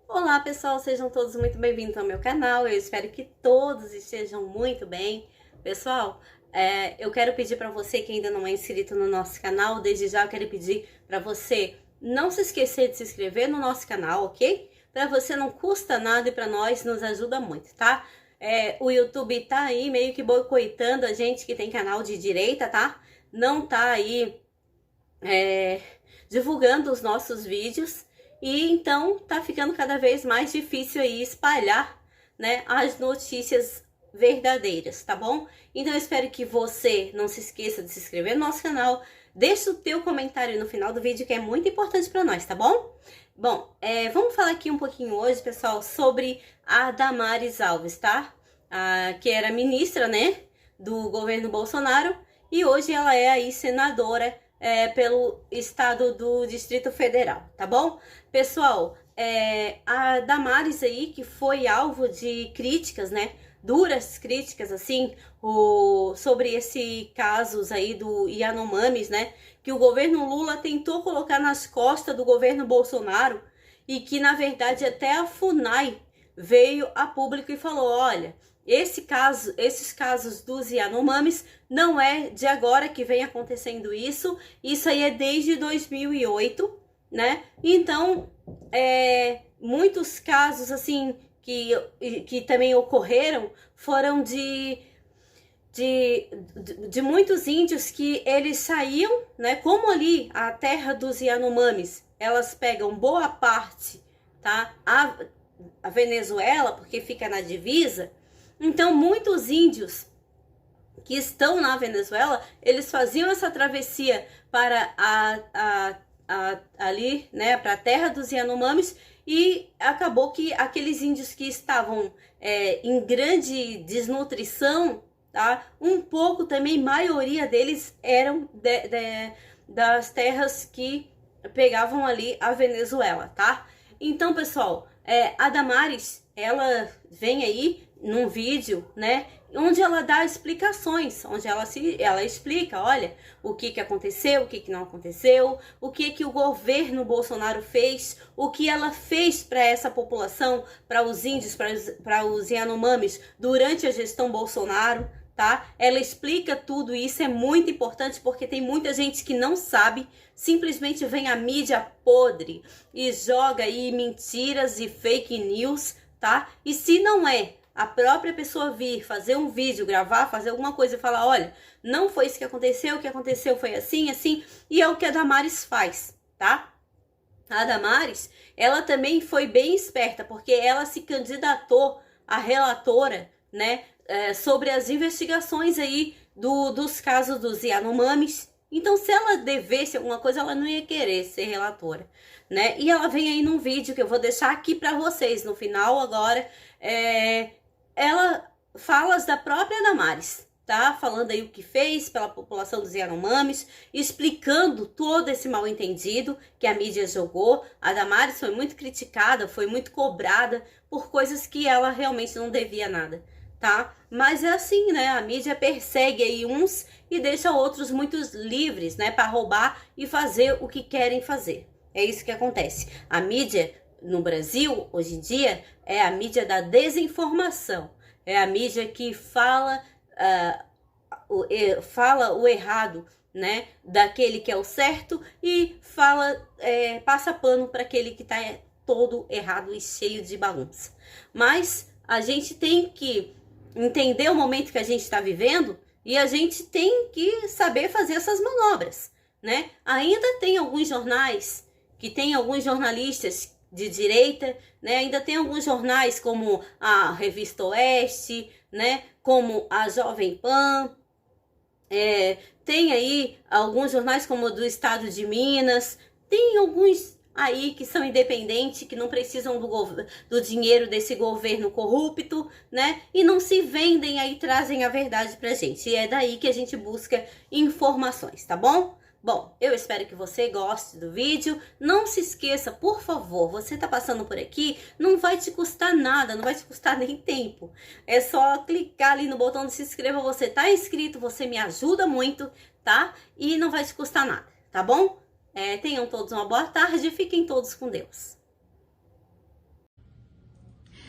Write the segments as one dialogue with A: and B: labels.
A: Olá pessoal, sejam todos muito bem-vindos ao meu canal. Eu espero que todos estejam muito bem. Pessoal, eu quero pedir para você que ainda não é inscrito no nosso canal, desde já eu quero pedir para você não se esquecer de se inscrever no nosso canal, ok? Para você não custa nada e para nós nos ajuda muito, tá? O YouTube tá aí meio que boicotando a gente que tem canal de direita, tá? Não tá aí divulgando os nossos vídeos e então tá ficando cada vez mais difícil aí espalhar, né, as notícias verdadeiras, tá bom? Então eu espero que você não se esqueça de se inscrever no nosso canal, deixa o teu comentário no final do vídeo que é muito importante para nós, tá bom? Bom, vamos falar aqui um pouquinho hoje, pessoal, sobre a Damares Alves, tá? Que era ministra, né, do governo Bolsonaro e hoje ela é aí senadora pelo estado do Distrito Federal, tá bom? Pessoal, a Damares aí, que foi alvo de críticas, né? Duras críticas, assim, sobre esse casos aí do Yanomamis, né? Que o governo Lula tentou colocar nas costas do governo Bolsonaro e que, na verdade, até a FUNAI veio a público e falou, olha, esses casos dos Yanomamis não é de agora que vem acontecendo isso aí é desde 2008, né? Então, muitos casos, assim, que também ocorreram foram de muitos índios que eles saíam, né? Como ali a terra dos Yanomamis, elas pegam boa parte, tá? A Venezuela, porque fica na divisa. Então, muitos índios que estão na Venezuela, eles faziam essa travessia para ali, né, para a terra dos Yanomamis, e acabou que aqueles índios que estavam em grande desnutrição, tá? Um pouco também, maioria deles eram das terras que pegavam ali a Venezuela, tá? Então, pessoal, a Damares, ela vem aí num vídeo, né, onde ela dá explicações, onde ela explica, olha, o que aconteceu, o que não aconteceu, o que o governo Bolsonaro fez, o que ela fez para essa população, para os índios, para os Yanomamis durante a gestão Bolsonaro, tá? Ela explica tudo e isso é muito importante porque tem muita gente que não sabe, simplesmente vem a mídia podre e joga aí mentiras e fake news, tá? E se não é a própria pessoa vir, fazer um vídeo, gravar, fazer alguma coisa e falar, olha, não foi isso que aconteceu, o que aconteceu foi assim, assim, e é o que a Damares faz, tá? A Damares, ela também foi bem esperta, porque ela se candidatou a relatora, né, sobre as investigações aí dos casos dos Yanomamis. Então, se ela devesse alguma coisa, ela não ia querer ser relatora, né? E ela vem aí num vídeo que eu vou deixar aqui para vocês no final agora, ela fala da própria Damares, tá? Falando aí o que fez pela população dos Yanomamis, explicando todo esse mal entendido que a mídia jogou. A Damares foi muito criticada, foi muito cobrada por coisas que ela realmente não devia nada, tá? Mas é assim, né? A mídia persegue aí uns e deixa outros muito livres, né? Para roubar e fazer o que querem fazer. É isso que acontece. A mídia no Brasil, hoje em dia, é a mídia da desinformação. É a mídia que fala o errado, né, daquele que é o certo e passa pano para aquele que está todo errado e cheio de bagunça. Mas a gente tem que entender o momento que a gente está vivendo e a gente tem que saber fazer essas manobras, né? Ainda tem alguns jornais que tem alguns jornalistas de direita, né? Ainda tem alguns jornais como a Revista Oeste, né? Como a Jovem Pan, tem aí alguns jornais como o do Estado de Minas, tem alguns aí que são independentes, que não precisam do dinheiro desse governo corrupto, né? E não se vendem aí, trazem a verdade pra gente. E é daí que a gente busca informações, tá bom? Bom, eu espero que você goste do vídeo. Não se esqueça, por favor, você tá passando por aqui, não vai te custar nada, não vai te custar nem tempo. É só clicar ali no botão de se inscreva, você tá inscrito, você me ajuda muito, tá? E não vai te custar nada, tá bom? Tenham todos uma boa tarde e fiquem todos com Deus.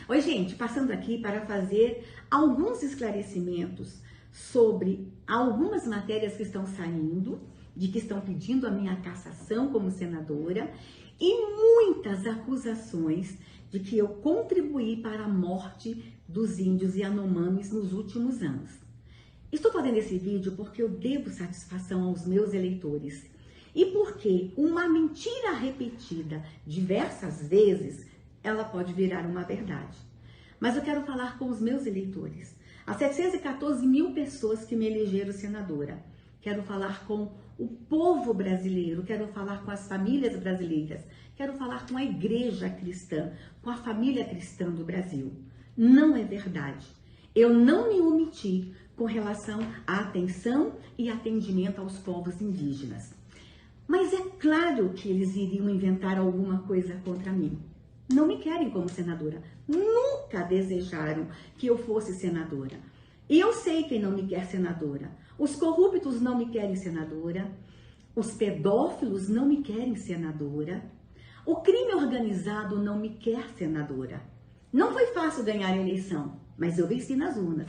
B: Oi, gente, passando aqui para fazer alguns esclarecimentos sobre algumas matérias que estão saindo, de que estão pedindo a minha cassação como senadora e muitas acusações de que eu contribuí para a morte dos índios Yanomamis nos últimos anos. Estou fazendo esse vídeo porque eu devo satisfação aos meus eleitores e porque uma mentira repetida diversas vezes, ela pode virar uma verdade. Mas eu quero falar com os meus eleitores, as 714 mil pessoas que me elegeram senadora. Quero falar com o povo brasileiro, quero falar com as famílias brasileiras, quero falar com a igreja cristã, com a família cristã do Brasil. Não é verdade. Eu não me omiti com relação à atenção e atendimento aos povos indígenas. Mas é claro que eles iriam inventar alguma coisa contra mim. Não me querem como senadora. Nunca desejaram que eu fosse senadora. E eu sei quem não me quer senadora. Os corruptos não me querem senadora. Os pedófilos não me querem senadora. O crime organizado não me quer senadora. Não foi fácil ganhar a eleição, mas eu venci nas urnas.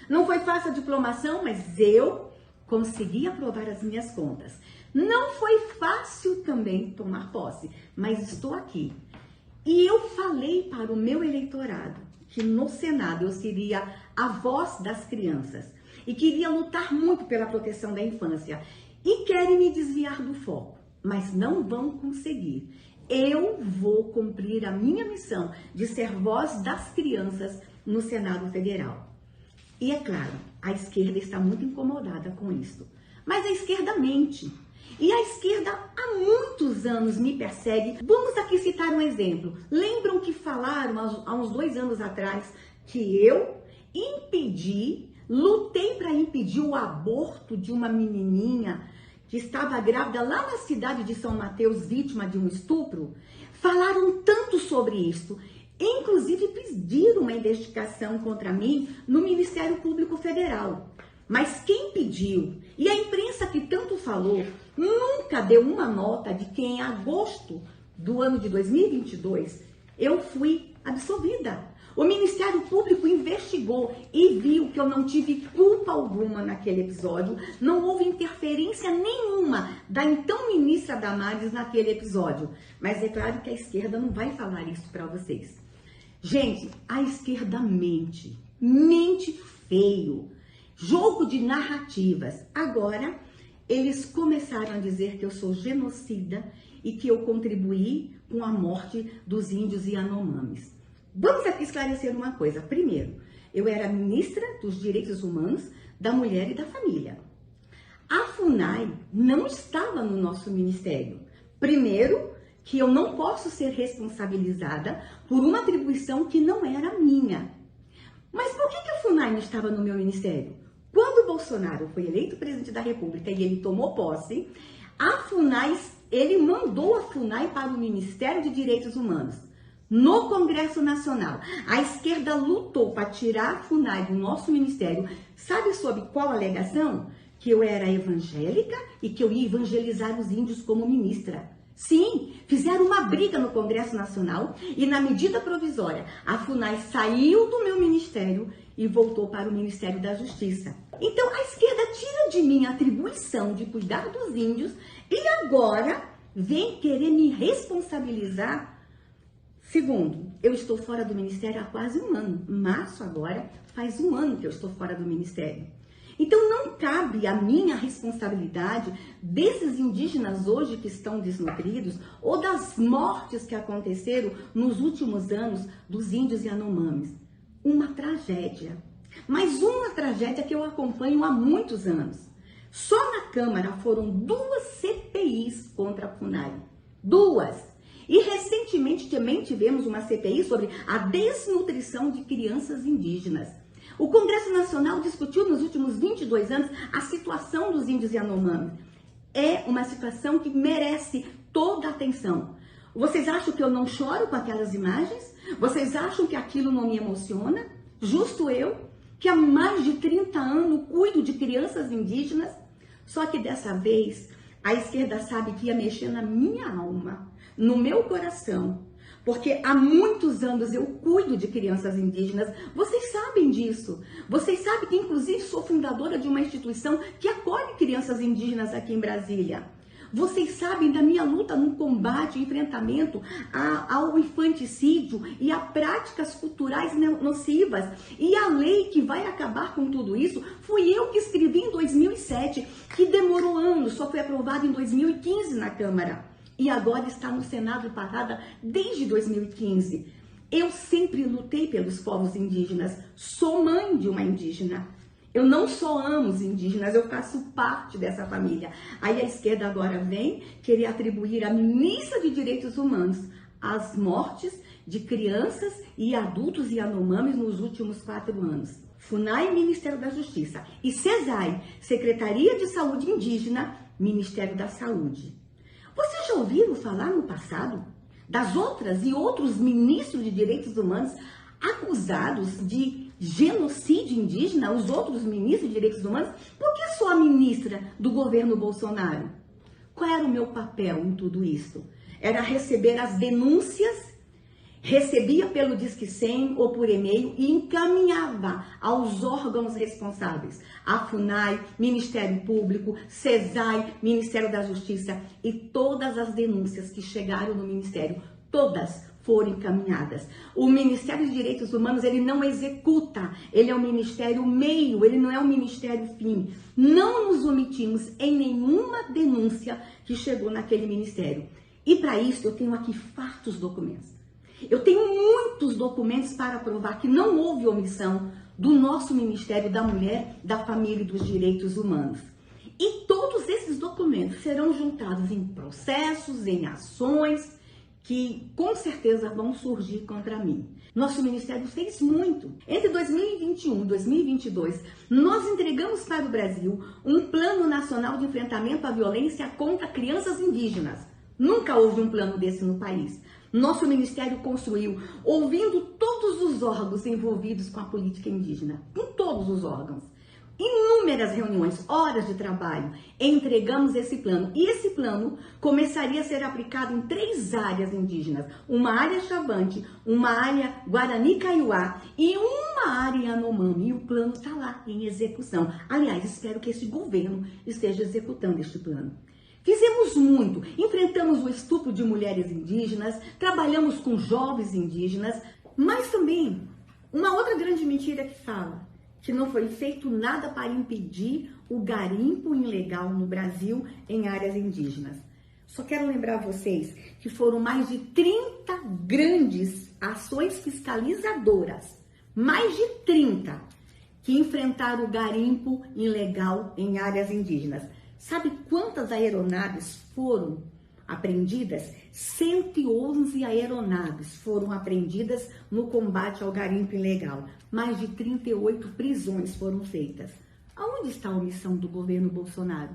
B: Não foi fácil a diplomação, mas eu consegui aprovar as minhas contas. Não foi fácil também tomar posse, mas estou aqui. E eu falei para o meu eleitorado que no Senado eu seria a voz das crianças e queria lutar muito pela proteção da infância. E querem me desviar do foco, mas não vão conseguir. Eu vou cumprir a minha missão de ser voz das crianças no Senado Federal. E é claro, a esquerda está muito incomodada com isso. Mas a esquerda mente. E a esquerda há muitos anos me persegue. Vamos aqui citar um exemplo. Lembram que falaram há uns 2 anos atrás que eu lutei para impedir o aborto de uma menininha que estava grávida lá na cidade de São Mateus, vítima de um estupro? Falaram tanto sobre isso. Inclusive pediram uma investigação contra mim no Ministério Público Federal. Mas quem pediu, e a imprensa que tanto falou, nunca deu uma nota de que em agosto do ano de 2022 eu fui absolvida. O Ministério Público investigou e viu que eu não tive culpa alguma naquele episódio, não houve interferência nenhuma da então ministra Damares naquele episódio. Mas é claro que a esquerda não vai falar isso para vocês. Gente, a esquerda mente feio. Jogo de narrativas. Agora, eles começaram a dizer que eu sou genocida e que eu contribuí com a morte dos índios Yanomamis. Vamos aqui esclarecer uma coisa. Primeiro, eu era ministra dos Direitos Humanos, da Mulher e da Família. A FUNAI não estava no nosso ministério. Primeiro, que eu não posso ser responsabilizada por uma atribuição que não era minha. Mas por que a FUNAI não estava no meu ministério? Quando o Bolsonaro foi eleito presidente da República e ele tomou posse, ele mandou a FUNAI para o Ministério de Direitos Humanos. No Congresso Nacional, a esquerda lutou para tirar a FUNAI do nosso ministério. Sabe sob qual alegação? Que eu era evangélica e que eu ia evangelizar os índios como ministra. Sim, fizeram uma briga no Congresso Nacional e na medida provisória, a FUNAI saiu do meu ministério e voltou para o Ministério da Justiça. Então a esquerda tira de mim a atribuição de cuidar dos índios e agora vem querer me responsabilizar. Segundo, eu estou fora do ministério há quase 1 ano. Março agora faz 1 ano que eu estou fora do ministério. Então não cabe a minha responsabilidade desses indígenas hoje que estão desnutridos ou das mortes que aconteceram nos últimos anos dos índios Yanomamis. Uma tragédia. Mas uma tragédia que eu acompanho há muitos anos. Só na Câmara foram 2 CPIs contra a FUNAI. 2. E recentemente também tivemos uma CPI sobre a desnutrição de crianças indígenas. O Congresso Nacional discutiu nos últimos 22 anos a situação dos índios Yanomamis. É uma situação que merece toda a atenção. Vocês acham que eu não choro com aquelas imagens? Vocês acham que aquilo não me emociona? Justo eu, que há mais de 30 anos cuido de crianças indígenas? Só que dessa vez, a esquerda sabe que ia mexer na minha alma, no meu coração, Porque há muitos anos eu cuido de crianças indígenas. Vocês sabem disso. Vocês sabem que, inclusive, sou fundadora de uma instituição que acolhe crianças indígenas aqui em Brasília. Vocês sabem da minha luta no combate e enfrentamento ao infanticídio e a práticas culturais nocivas. E a lei que vai acabar com tudo isso, fui eu que escrevi em 2007, que demorou anos, só foi aprovada em 2015 na Câmara. E agora está no Senado parada desde 2015. Eu sempre lutei pelos povos indígenas, sou mãe de uma indígena. Eu não só amo os indígenas, eu faço parte dessa família. Aí a esquerda agora vem querer atribuir à ministra de Direitos Humanos as mortes de crianças e adultos Yanomamis nos últimos 4 anos. FUNAI, Ministério da Justiça. E CESAI, Secretaria de Saúde Indígena, Ministério da Saúde. Vocês já ouviram falar no passado das outras e outros ministros de Direitos Humanos acusados de genocídio indígena, os outros ministros de Direitos Humanos? Por que sou a ministra do governo Bolsonaro? Qual era o meu papel em tudo isso? Era receber as denúncias, recebia pelo Disque 100 ou por e-mail e encaminhava aos órgãos responsáveis, a FUNAI, Ministério Público, CESAI, Ministério da Justiça, e todas as denúncias que chegaram no Ministério, todas foram encaminhadas. O Ministério de Direitos Humanos, ele não executa, ele é um ministério meio, ele não é um ministério fim. Não nos omitimos em nenhuma denúncia que chegou naquele ministério. E para isso eu tenho aqui fartos documentos. Eu tenho muitos documentos para provar que não houve omissão do nosso Ministério da Mulher, da Família e dos Direitos Humanos. E todos esses documentos serão juntados em processos, em ações, que com certeza vão surgir contra mim. Nosso Ministério fez muito. Entre 2021 e 2022, nós entregamos para o Brasil um Plano Nacional de Enfrentamento à Violência contra Crianças Indígenas. Nunca houve um plano desse no país. Nosso Ministério construiu, ouvindo todos os órgãos envolvidos com a política indígena, em todos os órgãos. Inúmeras reuniões, horas de trabalho, entregamos esse plano. E esse plano começaria a ser aplicado em 3 áreas indígenas. Uma área Xavante, uma área Guarani-Kaiowá e uma área Yanomami. E o plano está lá, em execução. Aliás, espero que esse governo esteja executando este plano. Fizemos muito, enfrentamos o estupro de mulheres indígenas, trabalhamos com jovens indígenas, mas também uma outra grande mentira que fala que não foi feito nada para impedir o garimpo ilegal no Brasil em áreas indígenas. Só quero lembrar vocês que foram mais de 30 grandes ações fiscalizadoras, mais de 30, que enfrentaram o garimpo ilegal em áreas indígenas. Sabe quantas aeronaves foram apreendidas? 111 aeronaves foram apreendidas no combate ao garimpo ilegal. Mais de 38 prisões foram feitas. Aonde está a omissão do governo Bolsonaro?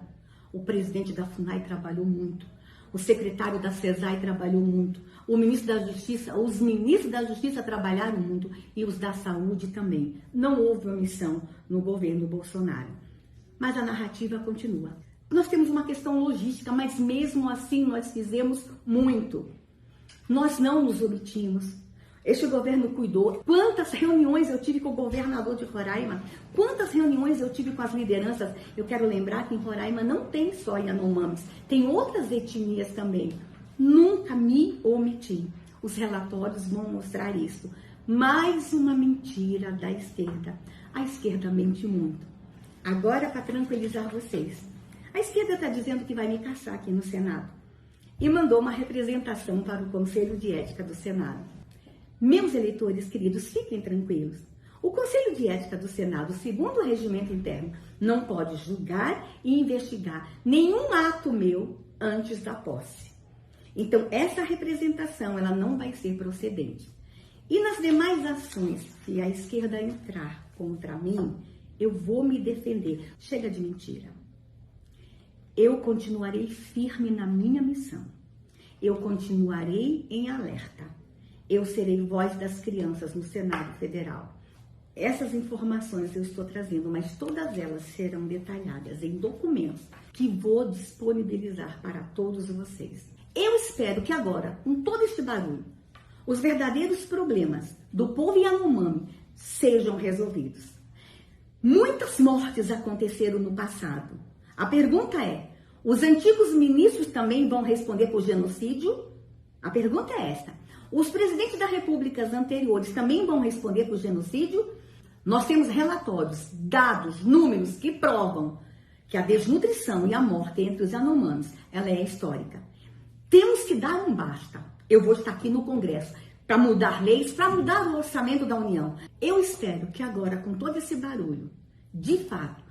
B: O presidente da FUNAI trabalhou muito. O secretário da CESAI trabalhou muito. O ministro da Justiça, os ministros da Justiça trabalharam muito. E os da Saúde também. Não houve omissão no governo Bolsonaro. Mas a narrativa continua. Nós temos uma questão logística, mas mesmo assim nós fizemos muito. Nós não nos omitimos. Este governo cuidou. Quantas reuniões eu tive com o governador de Roraima? Quantas reuniões eu tive com as lideranças? Eu quero lembrar que em Roraima não tem só Yanomamis, tem outras etnias também. Nunca me omiti. Os relatórios vão mostrar isso. Mais uma mentira da esquerda. A esquerda mente muito. Agora, para tranquilizar vocês, a esquerda está dizendo que vai me caçar aqui no Senado e mandou uma representação para o Conselho de Ética do Senado. Meus eleitores queridos, fiquem tranquilos. O Conselho de Ética do Senado, segundo o regimento interno, não pode julgar e investigar nenhum ato meu antes da posse. Então, essa representação ela não vai ser procedente. E nas demais ações que a esquerda entrar contra mim, eu vou me defender. Chega de mentira. Eu continuarei firme na minha missão. Eu continuarei em alerta. Eu serei voz das crianças no Senado Federal. Essas informações eu estou trazendo, mas todas elas serão detalhadas em documentos que vou disponibilizar para todos vocês. Eu espero que agora, com todo este barulho, os verdadeiros problemas do povo Yanomami sejam resolvidos. Muitas mortes aconteceram no passado. A pergunta é, os antigos ministros também vão responder por genocídio? A pergunta é esta. Os presidentes das repúblicas anteriores também vão responder por genocídio? Nós temos relatórios, dados, números que provam que a desnutrição e a morte entre os Yanomamis, ela é histórica. Temos que dar um basta. Eu vou estar aqui no Congresso para mudar leis, para mudar o orçamento da União. Eu espero que agora, com todo esse barulho, de fato,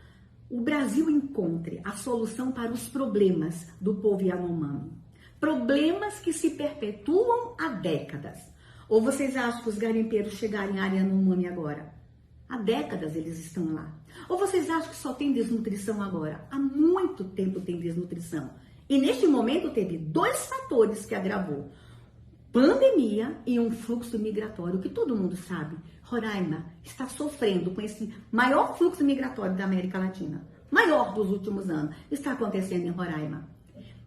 B: o Brasil encontre a solução para os problemas do povo Yanomami. Problemas que se perpetuam há décadas. Ou vocês acham que os garimpeiros chegaram em área Yanomami agora? Há décadas eles estão lá. Ou vocês acham que só tem desnutrição agora? Há muito tempo tem desnutrição. E neste momento teve 2 fatores que agravou. Pandemia e um fluxo migratório, que todo mundo sabe. Roraima está sofrendo com esse maior fluxo migratório da América Latina. Maior dos últimos anos. Está acontecendo em Roraima.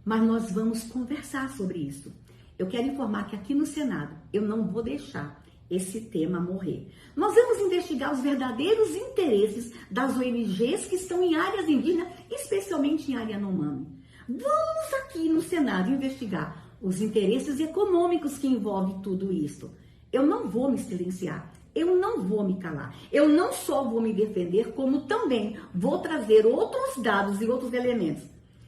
B: Mas nós vamos conversar sobre isso. Eu quero informar que aqui no Senado eu não vou deixar esse tema morrer. Nós vamos investigar os verdadeiros interesses das ONGs que estão em áreas indígenas, especialmente em área Yanomami. Vamos aqui no Senado investigar os interesses econômicos que envolvem tudo isso. Eu não vou me silenciar, eu não vou me calar. Eu não só vou me defender, como também vou trazer outros dados e outros elementos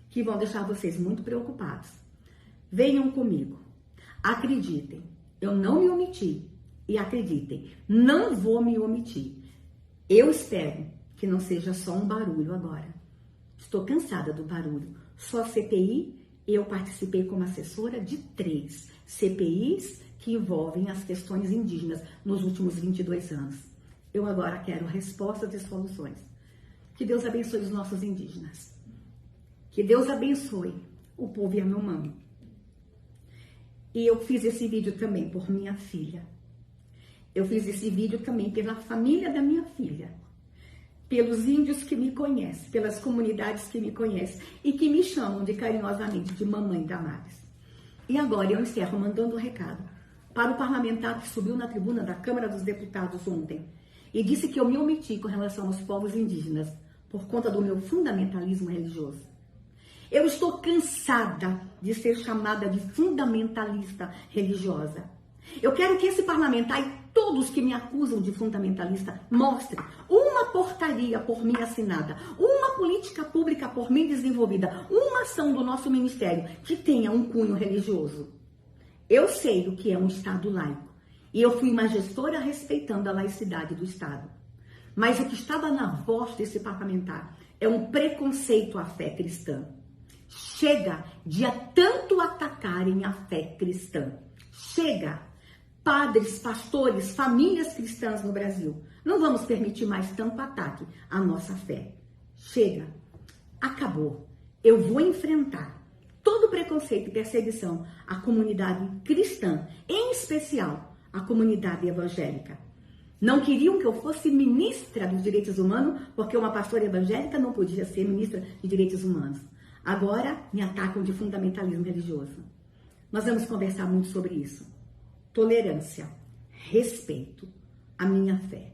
B: que vão deixar vocês muito preocupados. Venham comigo, acreditem, eu não me omiti. E acreditem, não vou me omitir. Eu espero que não seja só um barulho agora. Estou cansada do barulho. Só CPI, eu participei como assessora de 3 CPIs que envolvem as questões indígenas nos últimos 22 anos. Eu agora quero respostas e soluções. Que Deus abençoe os nossos indígenas. Que Deus abençoe o povo Yanomami. E eu fiz esse vídeo também por minha filha. Eu fiz esse vídeo também pela família da minha filha, pelos índios que me conhecem, pelas comunidades que me conhecem e que me chamam de carinhosamente de Mamãe Damares. E agora eu encerro mandando um recado para o parlamentar que subiu na tribuna da Câmara dos Deputados ontem e disse que eu me omiti com relação aos povos indígenas por conta do meu fundamentalismo religioso. Eu estou cansada de ser chamada de fundamentalista religiosa. Eu quero que esse parlamentar e todos que me acusam de fundamentalista mostrem uma portaria por mim assinada, uma política pública por mim desenvolvida, uma ação do nosso ministério que tenha um cunho religioso. Eu sei o que é um Estado laico e eu fui uma gestora respeitando a laicidade do Estado. Mas o que estava na voz desse parlamentar é um preconceito à fé cristã. Chega de tanto atacarem a fé cristã. Chega! Padres, pastores, famílias cristãs no Brasil. Não vamos permitir mais tanto ataque à nossa fé. Chega. Acabou. Eu vou enfrentar todo preconceito e perseguição à comunidade cristã, em especial à comunidade evangélica. Não queriam que eu fosse ministra dos direitos humanos, porque uma pastora evangélica não podia ser ministra de direitos humanos. Agora me atacam de fundamentalismo religioso. Nós vamos conversar muito sobre isso. Tolerância, respeito à minha fé.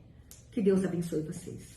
B: Que Deus abençoe vocês.